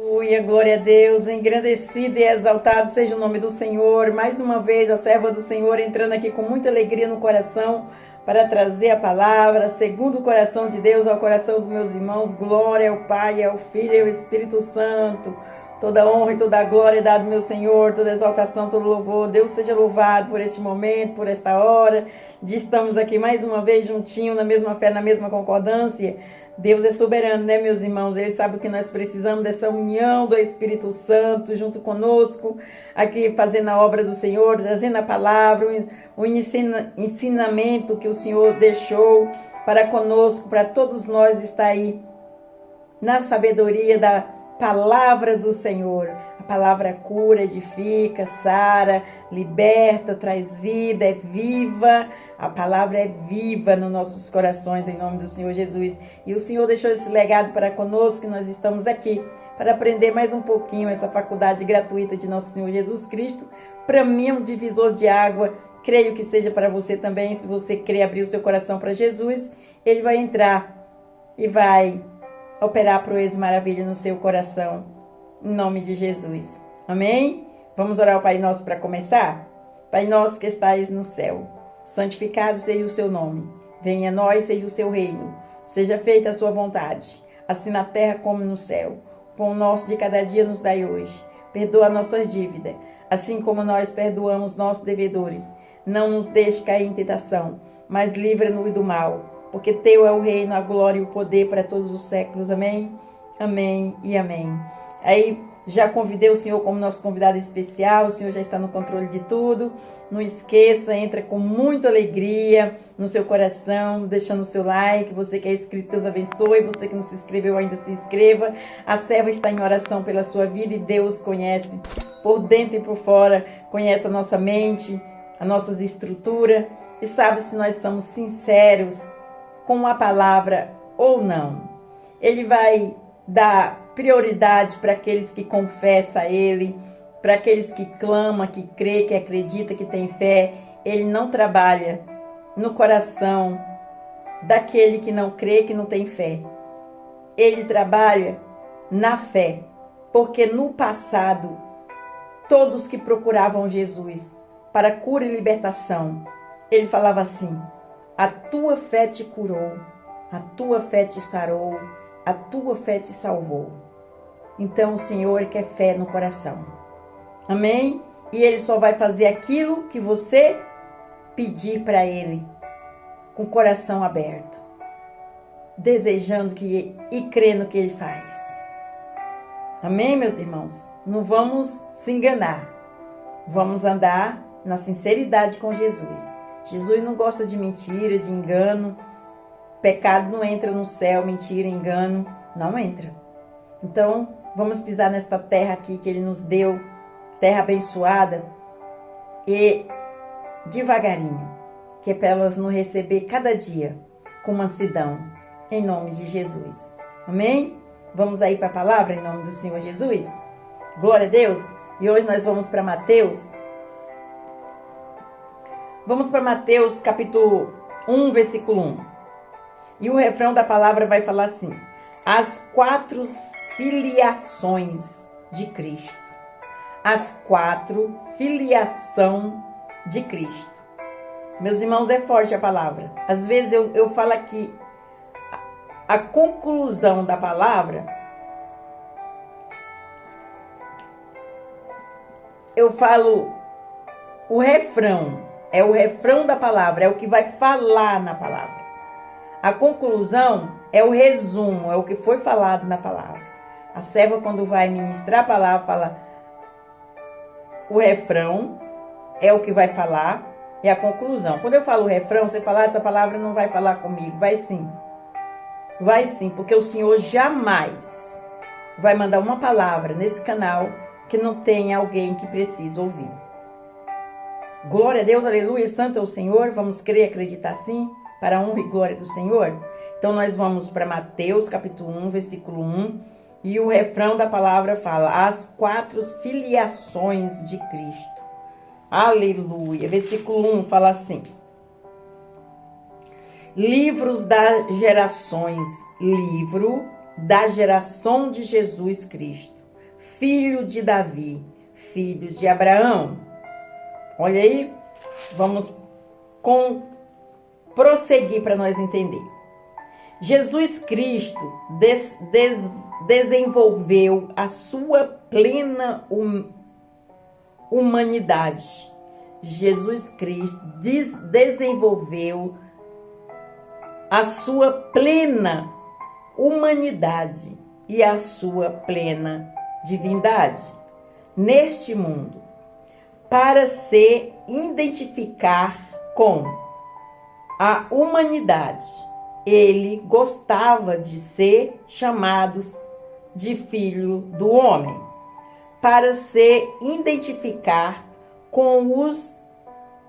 Aleluia, glória a Deus, engrandecido e exaltado seja o nome do Senhor. Mais uma vez, a serva do Senhor entrando aqui com muita alegria no coração para trazer a palavra, segundo o coração de Deus, ao coração dos meus irmãos. Glória ao Pai, ao Filho e ao Espírito Santo. Toda honra e toda glória é dada ao meu Senhor, toda exaltação, todo louvor. Deus seja louvado por este momento, por esta hora. Estamos aqui mais uma vez juntinhos, na mesma fé, na mesma concordância. Deus é soberano, né, meus irmãos? Ele sabe o que nós precisamos, dessa união do Espírito Santo junto conosco, aqui fazendo a obra do Senhor, trazendo a palavra, o ensinamento que o Senhor deixou para conosco, para todos nós estar aí na sabedoria da palavra do Senhor. A palavra cura, edifica, sara, liberta, traz vida, é viva. A palavra é viva nos nossos corações, em nome do Senhor Jesus. E o Senhor deixou esse legado para conosco, e nós estamos aqui para aprender mais um pouquinho essa faculdade gratuita de nosso Senhor Jesus Cristo. Para mim, um divisor de água, creio que seja para você também. Se você quer abrir o seu coração para Jesus, Ele vai entrar e vai operar proezas e maravilha no seu coração, em nome de Jesus. Amém? Vamos orar ao Pai Nosso para começar? Pai Nosso que estais no céu, santificado seja o seu nome. Venha a nós, seja o seu reino. Seja feita a sua vontade, assim na terra como no céu. O pão nosso de cada dia nos dai hoje. Perdoa nossas dívidas, assim como nós perdoamos nossos devedores. Não nos deixe cair em tentação, mas livra-nos do mal. Porque teu é o reino, a glória e o poder para todos os séculos. Amém? Amém e amém. Aí, já convidei o Senhor como nosso convidado especial. O Senhor já está no controle de tudo. Não esqueça, entra com muita alegria no seu coração, deixando o seu like. Você que é inscrito, Deus abençoe. Você que não se inscreveu ainda, se inscreva. A serva está em oração pela sua vida e Deus conhece por dentro e por fora. Conhece a nossa mente, as nossas estruturas e sabe se nós somos sinceros com a palavra ou não. Ele vai dar prioridade para aqueles que confessam a Ele, para aqueles que clamam, que crê, que acredita, que tem fé. Ele não trabalha no coração daquele que não crê, que não tem fé. Ele trabalha na fé, porque no passado, todos que procuravam Jesus para cura e libertação, ele falava assim: a tua fé te curou, a tua fé te sarou, a tua fé te salvou. Então o Senhor quer fé no coração. Amém? E Ele só vai fazer aquilo que você pedir para Ele, com o coração aberto, desejando e crendo que Ele faz. Amém, meus irmãos? Não vamos se enganar. Vamos andar na sinceridade com Jesus. Jesus não gosta de mentira, de engano. Pecado não entra no céu, mentira, engano, não entra. Então, vamos pisar nesta terra aqui que Ele nos deu, terra abençoada, e devagarinho, que é para elas nos receber cada dia com mansidão, em nome de Jesus. Amém? Vamos aí para a palavra em nome do Senhor Jesus? Glória a Deus! E hoje nós vamos para Mateus. Vamos para Mateus capítulo 1, versículo 1. E o refrão da palavra vai falar assim: as 4 filiações de Cristo. As 4 filiação de Cristo. Meus irmãos, é forte a palavra. Às vezes eu falo aqui a conclusão da palavra. Eu falo o refrão. É o refrão da palavra, é o que vai falar na palavra. A conclusão é o resumo, é o que foi falado na palavra. A serva, quando vai ministrar a palavra, fala o refrão, é o que vai falar, e a conclusão. Quando eu falo o refrão, você fala, essa palavra não vai falar comigo. Vai sim. Vai sim, porque o Senhor jamais vai mandar uma palavra nesse canal que não tenha alguém que precisa ouvir. Glória a Deus, aleluia, santo é o Senhor. Vamos crer e acreditar sim, para a honra e glória do Senhor. Então nós vamos para Mateus capítulo 1, versículo 1. E o refrão da palavra fala: as 4 filiações de Cristo. Aleluia. Versículo 1 fala assim: livros das gerações, livro da geração de Jesus Cristo. filho de Davi, filho de Abraão. Olha aí, vamos prosseguir para nós entender. Jesus Cristo desenvolveu a sua plena humanidade. Jesus Cristo desenvolveu a sua plena humanidade e a sua plena divindade neste mundo, para se identificar com a humanidade. Ele gostava de ser chamado de filho do homem, para se identificar com os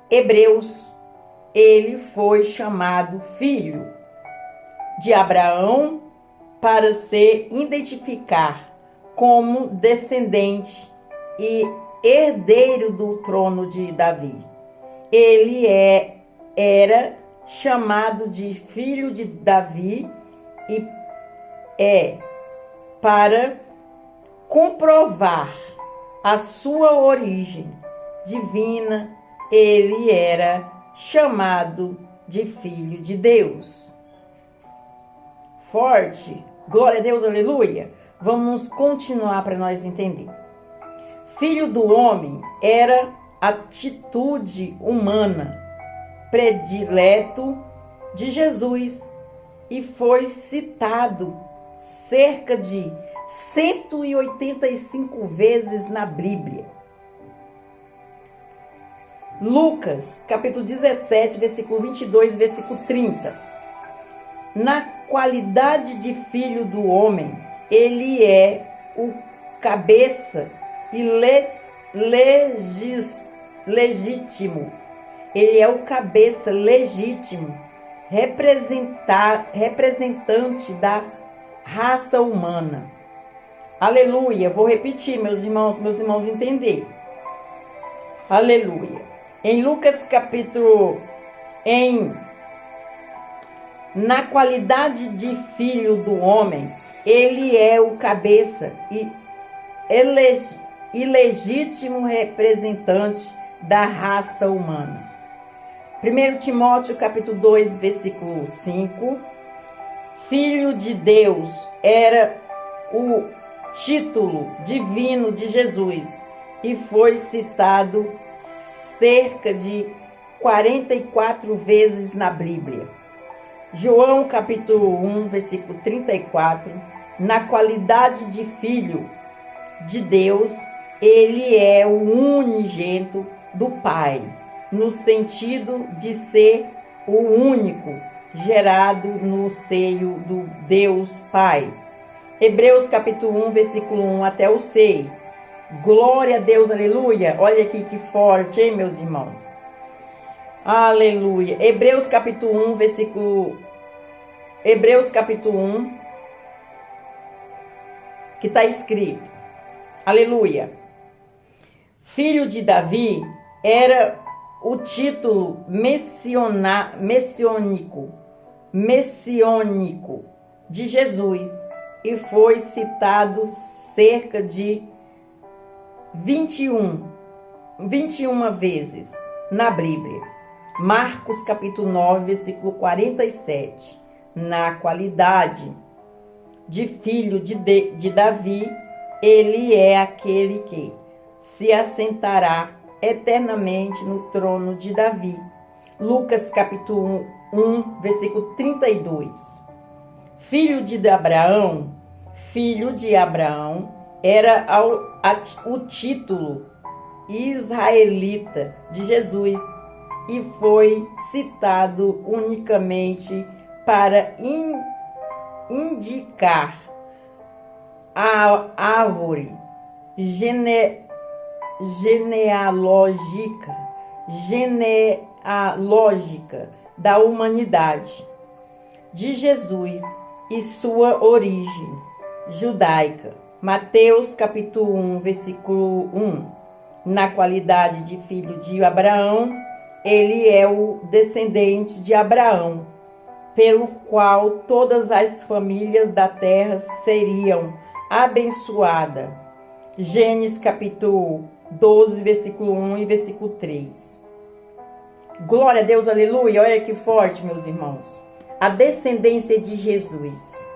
hebreus. Ele foi chamado filho de Abraão, para se identificar como descendente e herdeiro do trono de Davi. Ele era chamado de filho de Davi e para comprovar a sua origem divina, ele era chamado de filho de Deus. Forte, glória a Deus, aleluia. Vamos continuar para nós entender. Filho do homem era atitude humana, predileto de Jesus, e foi citado cerca de 185 vezes na Bíblia. Lucas, capítulo 17, versículo 22, versículo 30. Na qualidade de filho do homem, ele é o cabeça e legítimo. Ele é o cabeça legítimo, representante da raça humana. Aleluia. Vou repetir, meus irmãos entender. Aleluia. Em Lucas capítulo, na qualidade de filho do homem, ele é o cabeça e ilegítimo representante da raça humana. 1 Timóteo capítulo 2, versículo 5. Filho de Deus era o título divino de Jesus e foi citado cerca de 44 vezes na Bíblia. João capítulo 1, versículo 34. Na qualidade de filho de Deus, ele é o unigênito do Pai, no sentido de ser o único, gerado no seio do Deus Pai. Hebreus capítulo 1, versículo 1 até o 6. Glória a Deus, aleluia. Olha aqui que forte, hein, meus irmãos? Aleluia. Hebreus capítulo 1, que está escrito. Aleluia. Filho de Davi era o título messiânico de Jesus e foi citado cerca de 21 vezes na Bíblia. Marcos capítulo 9, versículo 47. Na qualidade de filho de Davi, ele é aquele que se assentará eternamente no trono de Davi. Lucas capítulo 1, versículo 32. Filho de Abraão era o título israelita de Jesus e foi citado unicamente para indicar a árvore genealógica da humanidade de Jesus e sua origem judaica. Mateus capítulo 1, versículo 1. Na qualidade de filho de Abraão, ele é o descendente de Abraão, pelo qual todas as famílias da terra seriam abençoadas. Gênesis capítulo 12, versículo 1 e versículo 3. Glória a Deus, aleluia. Olha que forte, meus irmãos. A descendência de Jesus.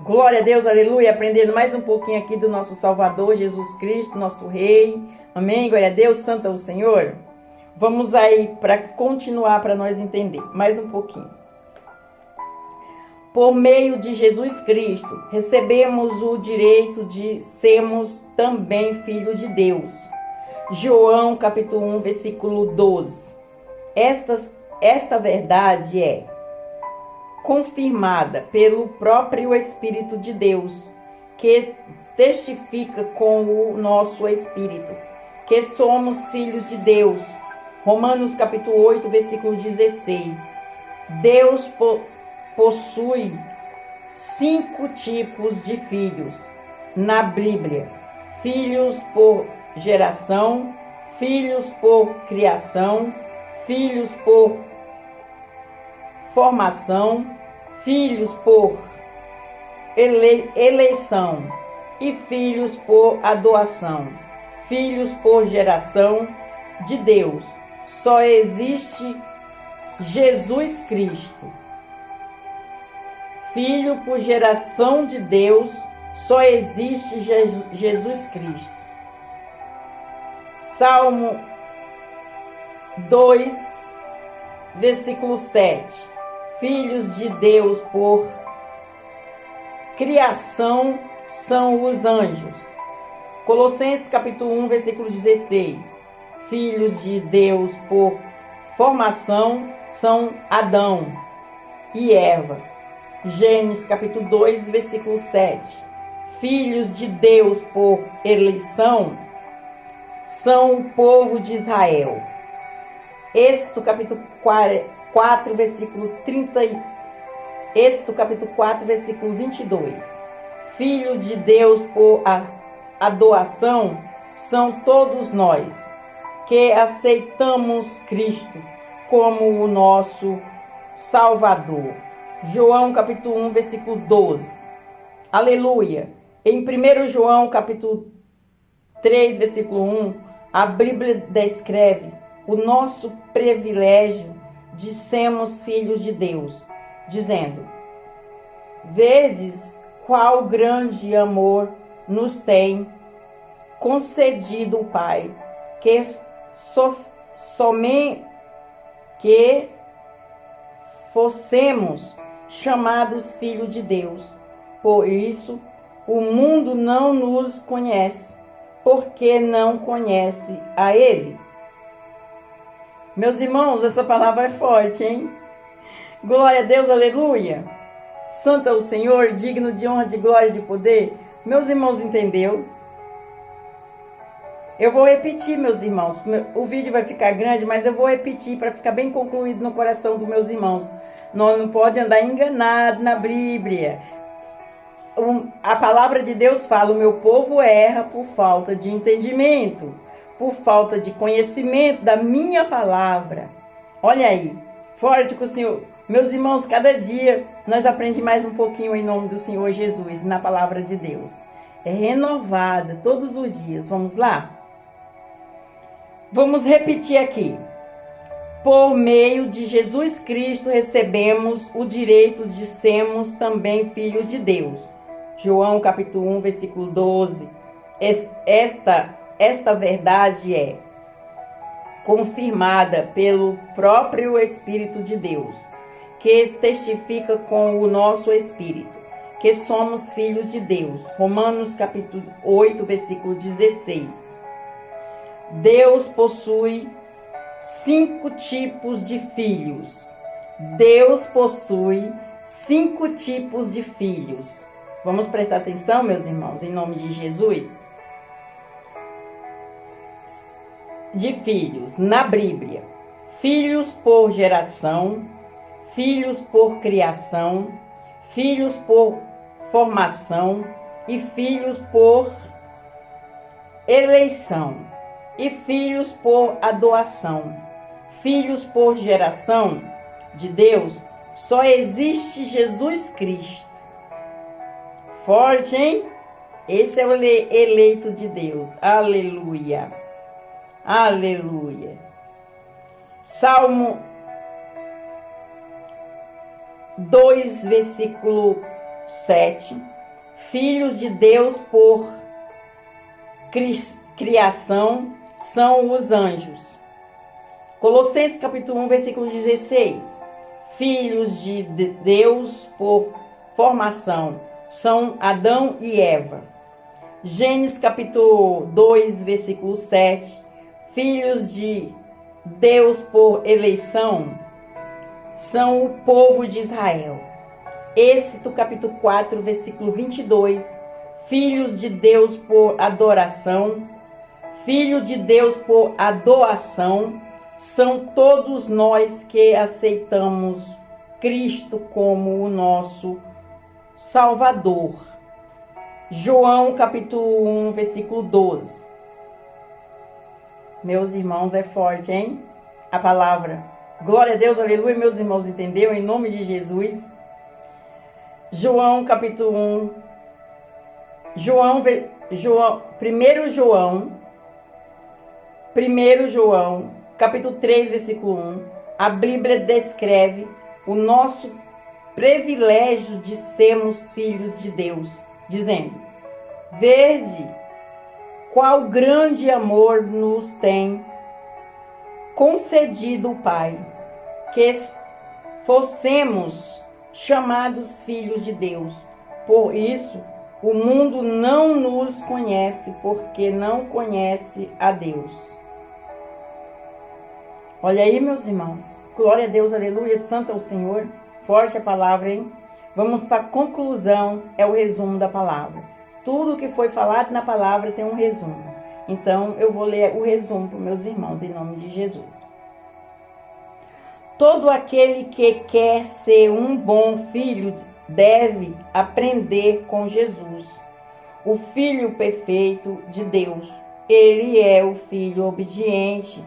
Glória a Deus, aleluia. Aprendendo mais um pouquinho aqui do nosso Salvador, Jesus Cristo, nosso Rei. Amém, glória a Deus, santo é o Senhor. Vamos aí para continuar, para nós entender mais um pouquinho. Por meio de Jesus Cristo, recebemos o direito de sermos também filhos de Deus. João capítulo 1, versículo 12. Esta verdade é confirmada pelo próprio Espírito de Deus, que testifica com o nosso espírito que somos filhos de Deus. Romanos capítulo 8, versículo 16. Deus possui 5 tipos de filhos na Bíblia: filhos por geração, filhos por criação, filhos por formação, filhos por eleição e filhos por adoção. Filhos por geração de Deus. Só existe Jesus Cristo. Filho por geração de Deus, só existe Jesus Cristo. Salmo 2, versículo 7. Filhos de Deus por criação são os anjos. Colossenses capítulo 1, versículo 16. Filhos de Deus por formação são Adão e Eva. Gênesis capítulo 2, versículo 7. Filhos de Deus por eleição são o povo de Israel. Êxodo capítulo 4, versículo 30. Êxodo capítulo 4, versículo 22. Filhos de Deus por adoração são todos nós que aceitamos Cristo como o nosso Salvador. João capítulo 1, versículo 12. Aleluia. Em 1 João capítulo 3, versículo 1, a Bíblia descreve o nosso privilégio de sermos filhos de Deus, dizendo: vedes qual grande amor nos tem concedido o Pai, que somente que fossemos chamados filhos de Deus. Por isso, o mundo não nos conhece, porque não conhece a Ele. Meus irmãos, essa palavra é forte, hein? Glória a Deus, aleluia. Santo é o Senhor, digno de honra, de glória e de poder. Meus irmãos, entendeu? Eu vou repetir, meus irmãos. O vídeo vai ficar grande, mas eu vou repetir para ficar bem concluído no coração dos meus irmãos. Nós não podemos andar enganado na Bíblia. A palavra de Deus fala: o meu povo erra por falta de entendimento, por falta de conhecimento da minha palavra. Olha aí, forte com o Senhor. Meus irmãos, cada dia nós aprendemos mais um pouquinho em nome do Senhor Jesus, na palavra de Deus. É renovada todos os dias. Vamos lá? Vamos repetir aqui. Por meio de Jesus Cristo recebemos o direito de sermos também filhos de Deus. João capítulo 1, versículo 12. Esta verdade é confirmada pelo próprio Espírito de Deus, que testifica com o nosso espírito que somos filhos de Deus. Romanos capítulo 8, versículo 16. Deus possui 5 tipos de filhos. Deus possui 5 tipos de filhos. Vamos prestar atenção, meus irmãos, em nome de Jesus? De filhos na Bíblia: filhos por geração, filhos por criação, filhos por formação e filhos por eleição, e filhos por adoração. Filhos por geração de Deus, só existe Jesus Cristo. Forte, hein? Esse é o eleito de Deus. Aleluia. Aleluia. Salmo 2, versículo 7. Filhos de Deus por criação são os anjos. Colossenses capítulo 1, versículo 16. Filhos de Deus por formação são Adão e Eva. Gênesis capítulo 2, versículo 7. Filhos de Deus por eleição são o povo de Israel. Êxodo capítulo 4, versículo 22. Filhos de Deus por adoração. Filhos de Deus por adoração são todos nós que aceitamos Cristo como o nosso Salvador. João capítulo 1, versículo 12. Meus irmãos, é forte, hein? A palavra. Glória a Deus, aleluia, meus irmãos, entendeu? Em nome de Jesus. João capítulo 1. 1 João, capítulo 3, versículo 1. A Bíblia descreve o nosso privilégio de sermos filhos de Deus, dizendo: vede qual grande amor nos tem concedido o Pai, que fossemos chamados filhos de Deus. Por isso, o mundo não nos conhece, porque não conhece a Deus. Olha aí, meus irmãos. Glória a Deus, aleluia, santo é o Senhor. Forte a palavra, hein? Vamos para a conclusão, é o resumo da palavra. Tudo que foi falado na palavra tem um resumo. Então, eu vou ler o resumo para os meus irmãos, em nome de Jesus. Todo aquele que quer ser um bom filho deve aprender com Jesus, o Filho perfeito de Deus. Ele é o Filho obediente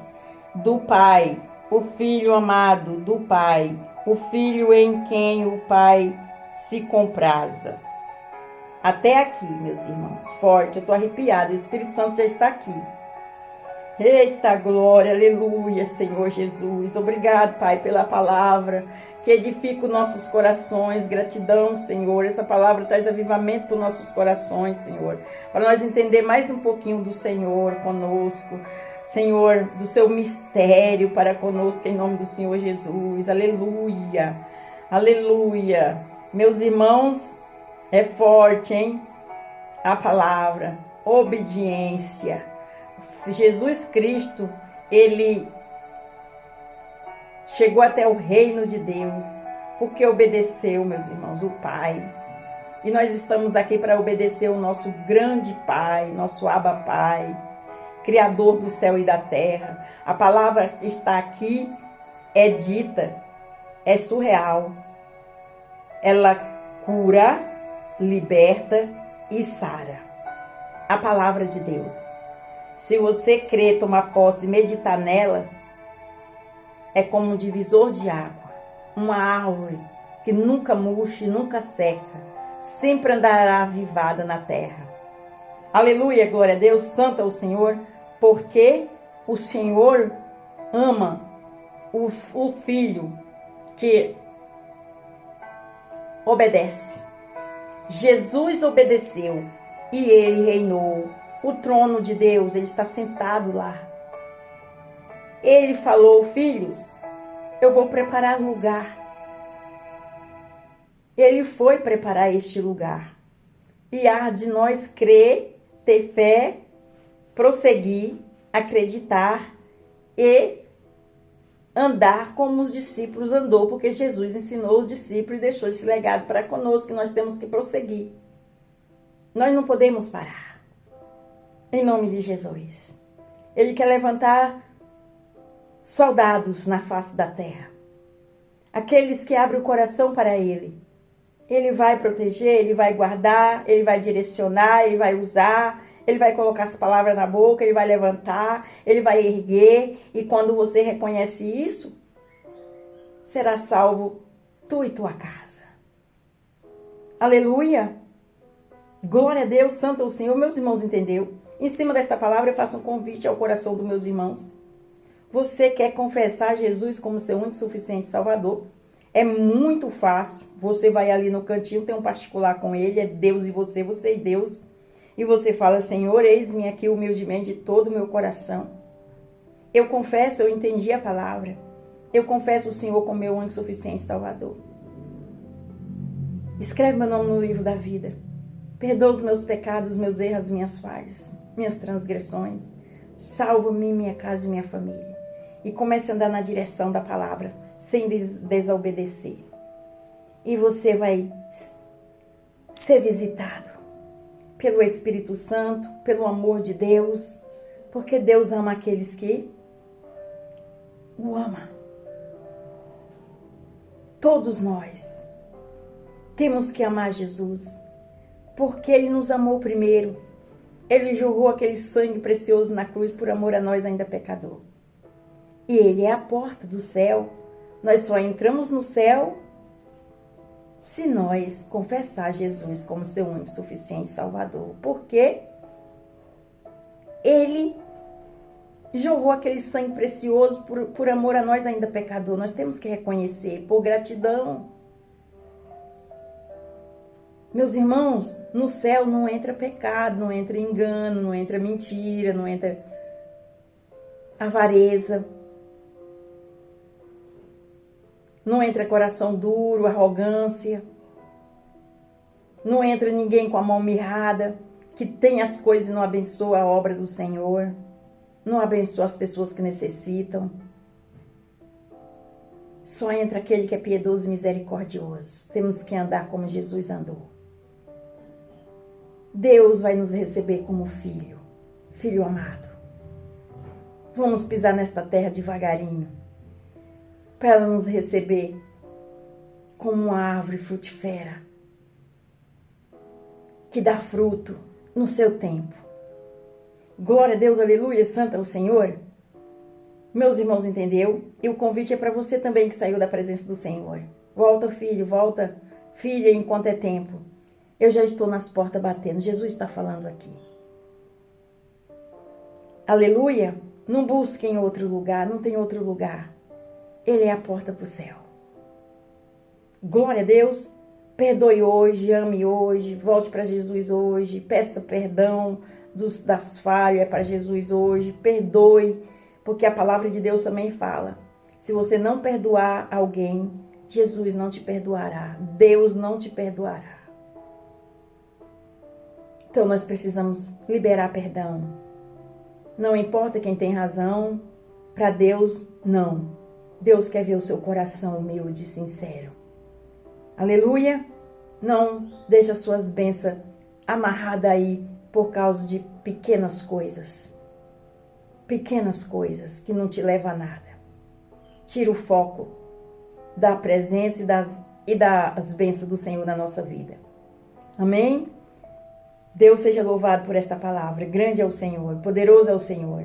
do Pai, o Filho amado do Pai, o Filho em quem o Pai se compraza. Até aqui, meus irmãos, forte, eu estou arrepiada, o Espírito Santo já está aqui. Eita glória, aleluia, Senhor Jesus. Obrigado, Pai, pela palavra que edifica os nossos corações. Gratidão, Senhor. Essa palavra traz avivamento para os nossos corações, Senhor. Para nós entender mais um pouquinho do Senhor conosco. Senhor, do seu mistério para conosco, em nome do Senhor Jesus. Aleluia, aleluia. Meus irmãos, é forte, hein? A palavra, obediência. Jesus Cristo, ele chegou até o reino de Deus, porque obedeceu, meus irmãos, o Pai. E nós estamos aqui para obedecer o nosso grande Pai, nosso Abba Pai, Criador do céu e da terra. A palavra que está aqui é dita, é surreal. Ela cura, liberta e sara. A palavra de Deus. Se você crer, tomar posse e meditar nela, é como um divisor de água, uma árvore que nunca murcha, nunca seca, sempre andará avivada na terra. Aleluia, glória a Deus, santo é o Senhor, porque o Senhor ama o filho que obedece. Jesus obedeceu e ele reinou. O trono de Deus, ele está sentado lá. Ele falou: filhos, eu vou preparar lugar. Ele foi preparar este lugar. E há de nós crer, ter fé, prosseguir, acreditar e andar como os discípulos andou, porque Jesus ensinou os discípulos e deixou esse legado para conosco, que nós temos que prosseguir. Nós não podemos parar. Em nome de Jesus. Ele quer levantar soldados na face da terra. Aqueles que abrem o coração para Ele. Ele vai proteger, Ele vai guardar, Ele vai direcionar, Ele vai usar, Ele vai colocar as palavras na boca, Ele vai levantar, Ele vai erguer. E quando você reconhece isso, será salvo tu e tua casa. Aleluia. Glória a Deus, santo é o Senhor. Meus irmãos, entendeu? Em cima desta palavra eu faço um convite ao coração dos meus irmãos. Você quer confessar Jesus como seu único e suficiente Salvador? É muito fácil. Você vai ali no cantinho, tem um particular com ele, é Deus e você e Deus. E você fala, Senhor, eis-me aqui humildemente de todo o meu coração. Eu confesso, eu entendi a palavra. Eu confesso o Senhor como meu único e suficiente Salvador. Escreve meu nome no livro da vida. Perdoa os meus pecados, meus erros, as minhas falhas, minhas transgressões. Salva-me, minha casa e minha família. E comece a andar na direção da palavra, sem desobedecer. E você vai ser visitado pelo Espírito Santo, pelo amor de Deus, porque Deus ama aqueles que o amam. Todos nós temos que amar Jesus, porque Ele nos amou primeiro. Ele jorrou aquele sangue precioso na cruz por amor a nós ainda pecador. E Ele é a porta do céu. Nós só entramos no céu se nós confessar Jesus como seu único e suficiente Salvador. Porque Ele jorrou aquele sangue precioso por amor a nós ainda pecador. Nós temos que reconhecer por gratidão. Meus irmãos, no céu não entra pecado, não entra engano, não entra mentira, não entra avareza. Não entra coração duro, arrogância. Não entra ninguém com a mão mirrada, que tem as coisas e não abençoa a obra do Senhor. Não abençoa as pessoas que necessitam. Só entra aquele que é piedoso e misericordioso. Temos que andar como Jesus andou. Deus vai nos receber como filho, filho amado. Vamos pisar nesta terra devagarinho, para ela nos receber como uma árvore frutífera, que dá fruto no seu tempo. Glória a Deus, aleluia, santo é o Senhor. Meus irmãos, entendeu? E o convite é para você também que saiu da presença do Senhor. Volta, filho, volta, filha, enquanto é tempo. Eu já estou nas portas batendo. Jesus está falando aqui. Aleluia. Não busque em outro lugar. Não tem outro lugar. Ele é a porta para o céu. Glória a Deus. Perdoe hoje. Ame hoje. Volte para Jesus hoje. Peça perdão das falhas para Jesus hoje. Perdoe. Porque a palavra de Deus também fala. Se você não perdoar alguém, Jesus não te perdoará. Deus não te perdoará. Então, nós precisamos liberar perdão. Não importa quem tem razão, para Deus, não. Deus quer ver o seu coração humilde e sincero. Aleluia! Não deixa suas bênçãos amarradas aí por causa de pequenas coisas. Pequenas coisas que não te levam a nada. Tira o foco da presença e das bênçãos do Senhor na nossa vida. Amém? Deus seja louvado por esta palavra. Grande é o Senhor, poderoso é o Senhor.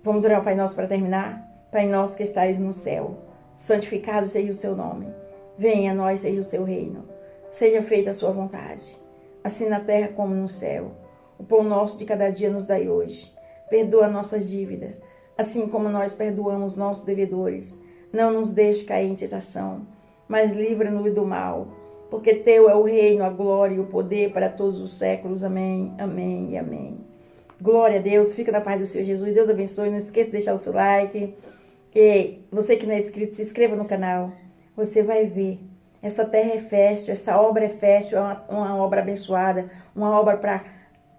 Vamos orar ao Pai Nosso para terminar? Pai nosso que estais no céu, santificado seja o seu nome. Venha a nós, seja o seu reino. Seja feita a sua vontade, assim na terra como no céu. O pão nosso de cada dia nos dai hoje. Perdoa nossas dívidas, assim como nós perdoamos nossos devedores. Não nos deixe cair em tentação, mas livra-nos do mal. Porque teu é o reino, a glória e o poder para todos os séculos. Amém, amém e amém. Glória a Deus. Fica na paz do Senhor Jesus. Deus abençoe. Não esqueça de deixar o seu like. E você que não é inscrito, se inscreva no canal. Você vai ver. Essa terra é fértil, essa obra é fértil, é uma obra abençoada. Uma obra para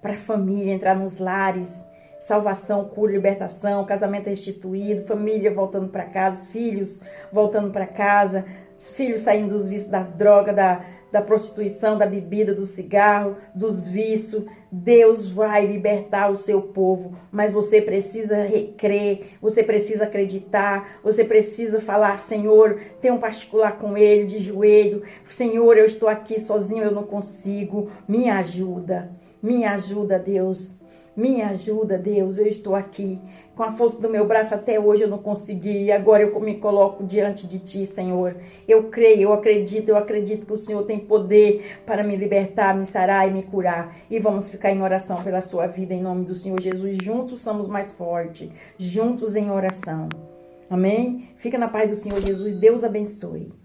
a família, entrar nos lares. Salvação, cura, libertação, casamento restituído, família voltando para casa, filhos voltando para casa, filhos saindo dos vícios das drogas, da prostituição, da bebida, do cigarro, dos vícios. Deus vai libertar o seu povo, mas você precisa crer, você precisa acreditar, você precisa falar, Senhor, tem um particular com Ele, de joelho, Senhor, eu estou aqui sozinho, eu não consigo, me ajuda, Deus. Me ajuda, Deus, eu estou aqui. Com a força do meu braço até hoje eu não consegui. E agora eu me coloco diante de Ti, Senhor. Eu creio, eu acredito que o Senhor tem poder para me libertar, me sarar e me curar. E vamos ficar em oração pela sua vida, em nome do Senhor Jesus. Juntos somos mais fortes. Juntos em oração. Amém? Fica na paz do Senhor Jesus. Deus abençoe.